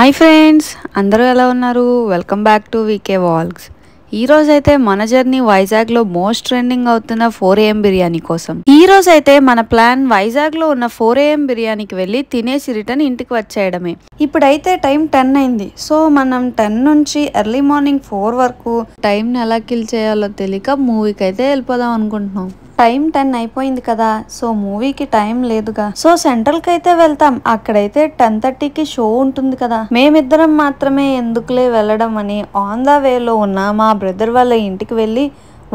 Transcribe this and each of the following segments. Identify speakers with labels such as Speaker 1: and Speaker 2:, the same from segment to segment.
Speaker 1: Hi friends, అందరూ ఎలా ఉన్నారు? Welcome back to VK vlogs. ఈ రోజైతే మన జర్నీ వైజాగ్లో మోస్ట్ ట్రెండింగ్ అవుతున్న 4am బిర్యానీ కోసం. ఈ రోజైతే మన ప్లాన్ వైజాగ్లో ఉన్న 4am బిర్యానీకి వెళ్ళి తినేసి రిటర్న్ ఇంటికి వచ్చేయడమే. ఇప్పుడైతే టైం 10 అయింది. సో మనం 10 నుంచి ఎర్లీ మార్నింగ్ 4 వరకు టైంని ఎలా కిల్ చేయాలో తెలియక మూవీకి అయితే వెళ్ళిపోదాం అనుకుంటున్నాం. టైం 10 అయిపోయింది కదా, సో మూవీకి టైం లేదుగా, సో సెంట్రల్కి అయితే వెళ్తాం. అక్కడైతే 10:30కి షో ఉంటుంది కదా, మేమిద్దరం మాత్రమే ఎందుకులే వెళ్ళడం అని ఆన్ ద వేలో ఉన్న మా బ్రదర్ వాళ్ళ ఇంటికి వెళ్ళి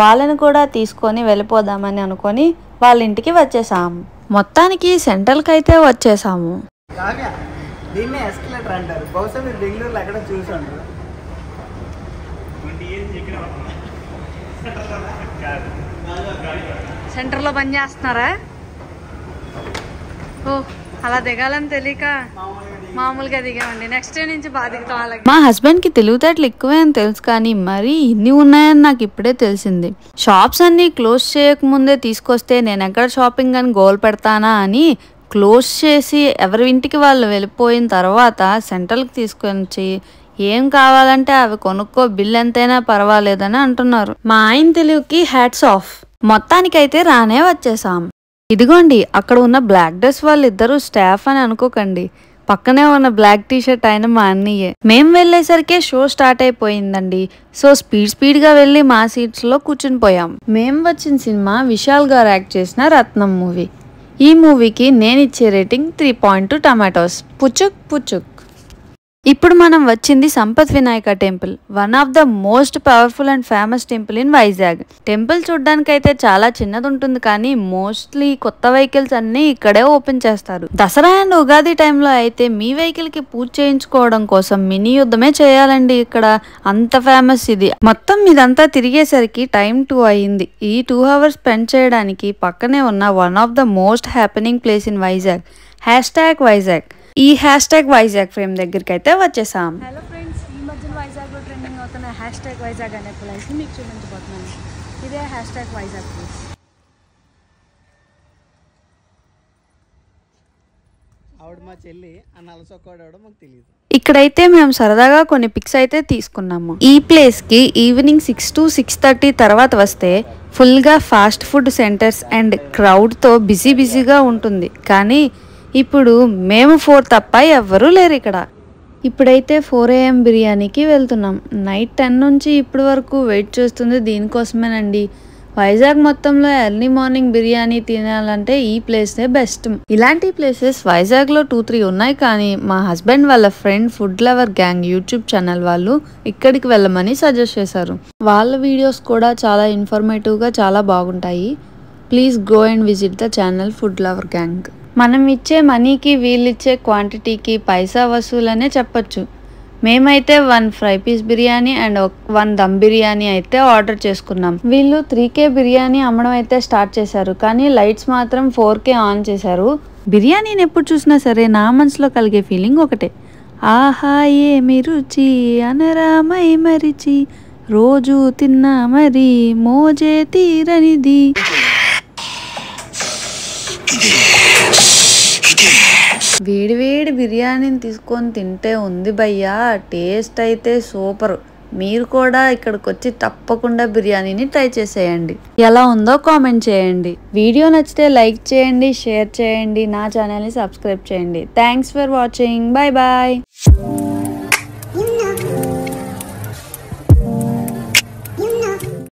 Speaker 1: వాళ్ళని కూడా తీసుకొని వెళ్ళిపోదామని అనుకొని వాళ్ళ ఇంటికి వచ్చేసాము. మొత్తానికి సెంట్రల్కి అయితే వచ్చేసాము. సెంటర్లో పని చేస్తున్నారా? ఓ, అలా దిగాలని తెలియక మామూలుగా దిగామండి. నెక్స్ట్ డే నుంచి బాగా దిగుతాం. మా హస్బెండ్ కి తెలివితేటలు ఎక్కువే అని తెలుసు, కానీ మరీ ఇన్ని ఉన్నాయని నాకు ఇప్పుడే తెలిసింది. షాప్స్ అన్ని క్లోజ్ చేయకముందే తీసుకొస్తే నేను ఎక్కడ షాపింగ్ అని గోల్ పెడతానా అని క్లోజ్ చేసి ఎవరి ఇంటికి వాళ్ళు వెళ్ళిపోయిన తర్వాత సెంట్రల్కి తీసుకొని ఏం కావాలంటే అవి కొనుక్కో, బిల్ ఎంతైనా పర్వాలేదని అంటున్నారు. మా ఆయన తెలివికి హ్యాట్స్ ఆఫ్. మొత్తానికైతే రానే వచ్చేసాం. ఇదిగోండి, అక్కడ ఉన్న బ్లాక్ డ్రెస్ వాళ్ళిద్దరూ స్టాఫ్ అని అనుకోకండి. పక్కనే ఉన్న బ్లాక్ టీషర్ట్ ఆయన మా అన్నయ్యే. మేము వెళ్ళేసరికి షో స్టార్ట్ అయిపోయిందండి. సో స్పీడ్ గా వెళ్ళి మా సీట్స్ లో కూర్చుని పోయాం. మేము వచ్చిన సినిమా విశాల్ గారు యాక్ట్ చేసిన రత్నం మూవీ. ఈ మూవీకి నేను ఇచ్చే రేటింగ్ 3.2 టమాటోస్. పుచ్చుక్ పుచ్చుక్. ఇప్పుడు మనం వచ్చింది Sampath Vinayaka temple, one of the most powerful and famous temple in Vizag. Temple చూడడానికి అయితే చాలా చిన్నది ఉంటుంది, కానీ మోస్ట్లీ కొత్త వెహికల్స్ అన్ని ఇక్కడే ఓపెన్ చేస్తారు. దసరా అండ్ ఉగాది టైంలో అయితే మీ వెహికల్ కి పూజ చేయించుకోవడం కోసం మినీ యుద్ధమే చేయాలండి. ఇక్కడ అంత ఫేమస్ ఇది. మొత్తం ఇదంతా తిరిగేసరికి టైం 2 అయింది. ఈ 2 hours స్పెండ్ చేయడానికి పక్కనే ఉన్న one of the most happening place in Vizag, #Vizag. ఈ #వైజాగ్ ఫ్రేమ్ దగ్గరికి అయితే వచ్చేసాం. హలో ఫ్రెండ్స్, ఈ మధ్యన వైజాగ్లో ట్రెండింగ్ అవుతున్న #వైజాగ్ అనే ప్లేస్ని మీకు చూపించబోతున్నాను. ఇదే #వైజాగ్ ప్లేస్. ఇక్కడైతే మేము సరదాగా కొన్ని పిక్స్ అయితే తీసుకున్నాము. ఈ ప్లేస్ కి ఈవినింగ్ 6 to 6:30 తర్వాత వస్తే ఫుల్ గా fast food centres and crowd తో బిజీగా ఉంటుంది. కానీ ఇప్పుడు మేము 4 తప్ప ఎవ్వరూ లేరు ఇక్కడ. ఇప్పుడైతే 4am బిర్యానీకి వెళ్తున్నాం. నైట్ 10 నుంచి ఇప్పటి వరకు వెయిట్ చేస్తుంది దీనికోసమేనండి. వైజాగ్ మొత్తంలో ఎర్లీ మార్నింగ్ బిర్యానీ తినాలంటే ఈ ప్లేసే బెస్ట్. ఇలాంటి ప్లేసెస్ వైజాగ్లో 2-3 ఉన్నాయి, కానీ మా హస్బెండ్ వాళ్ళ friend food lover gang YouTube channel వాళ్ళు ఇక్కడికి వెళ్ళమని సజెస్ట్ చేశారు. వాళ్ళ వీడియోస్ కూడా చాలా ఇన్ఫర్మేటివ్గా చాలా బాగుంటాయి. Please go and visit the channel food lover gang. మనం ఇచ్చే మనీకి వీళ్ళిచ్చే క్వాంటిటీకి పైసా వసూలనే చెప్పచ్చు. మేమైతే 1 fry piece biryani and 1 dum biryani అయితే ఆర్డర్ చేసుకున్నాం. వీళ్ళు 3K బిర్యానీ అమ్మడం అయితే స్టార్ట్ చేశారు, కానీ లైట్స్ మాత్రం 4K ఆన్ చేశారు. బిర్యానీని ఎప్పుడు చూసినా సరే నా మనసులో కలిగే ఫీలింగ్ ఒకటే, ఆహా ఏమి రుచి అనరామై మరిచి రోజు తిన్నా మరి మోజే తీరనిది. వేడి బిర్యానీని తీసుకొని తింటే ఉంది భయ్యా, టేస్ట్ అయితే సూపర్. మీరు కూడా ఇక్కడికి వచ్చి తప్పకుండా బిర్యానీని ట్రై చేసేయండి. ఎలా ఉందో కామెంట్ చేయండి. వీడియో నచ్చితే లైక్ చేయండి, షేర్ చేయండి, నా ఛానల్ని సబ్స్క్రైబ్ చేయండి. Thanks for watching. Bye bye.